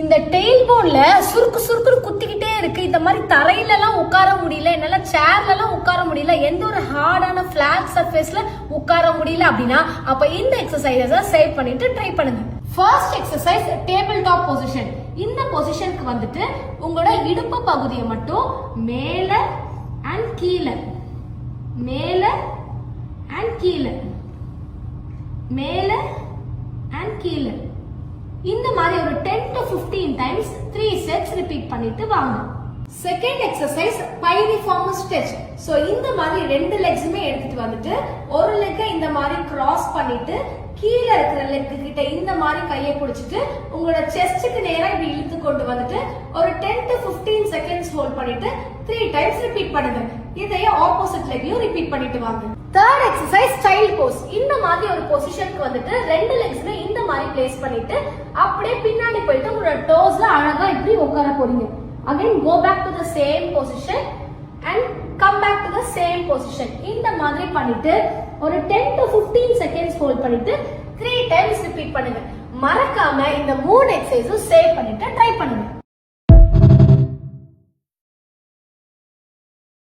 இந்த டெயில் போன்ல சுருக்கு சுருக்கு குத்திக்கிட்டே இருக்கு. இந்த மாதிரி தரையில எல்லாம் உட்கார முடியல, என்னால சேர்ல எல்லாம் உட்கார முடியல, எந்த ஒரு ஹார்டான பிளாட் சர்ஃபேஸ்ல உட்கார முடியல அப்படின்னா அப்ப இந்த எக்ஸசைஸை சேவ் பண்ணிட்டு ட்ரை பண்ணுங்க. First exercise table top position. இந்த பொசிஷனுக்கு வந்துட்டு உங்களோட இடுப்பு பகுதியை மட்டும் மேல அண்ட் கீழே, மேல அண்ட் கீழே, மேல அண்ட் கீழே, இந்த மாதிரி ஒரு 10 to 15 டைம்ஸ் 3 செட்ஸ் ரிப்பீட் பண்ணிட்டு வாங்க. Second exercise piriform stretch. So இந்த மாதிரி ரெண்டு லெக்ஸுமே எடுத்துட்டு வந்துட்டு ஒரு லெக்கை இந்த மாதிரி கிராஸ் பண்ணிட்டு கீழே இருக்கிற லெக் கிட்ட இந்த மாதிரி கையை பிடிச்சிட்டு உங்களோட செஸ்டுக்கு நேரா இப்படி இழுத்து கொண்டு வந்துட்டு ஒரு 10 to 15 செகண்ட்ஸ் ஹோல்ட் பண்ணிட்டு 3 டைம்ஸ் ரிப்பீட் பண்ணுங்க. இதையே ஆப்போசிட் லெக்கையும் ரிப்பீட் பண்ணிட்டு வாங்க. Third exercise child pose. இந்த மாதிரி ஒரு பொசிஷனுக்கு வந்துட்டு ரெண்டு லெக்ஸுமே இந்த மாதிரி பிளேஸ் பண்ணிட்டு அப்படியே பின்னாடி போயிட்டு உங்களோட டோஸ்ல அழகா இப்படி உட்கார போறீங்க. Again go back to the same position and come back to the same position. இந்த மாதிரி பண்ணிட்டு ஒரு 10 to 15 செகண்ட்ஸ் ஹோல்ட் பண்ணிட்டு 3 டைம்ஸ் ரிப்பீட் பண்ணுங்க. மறக்காம இந்த 3 எக்ஸசைஸும் சேவ் பண்ணிட்டு ட்ரை பண்ணுங்க.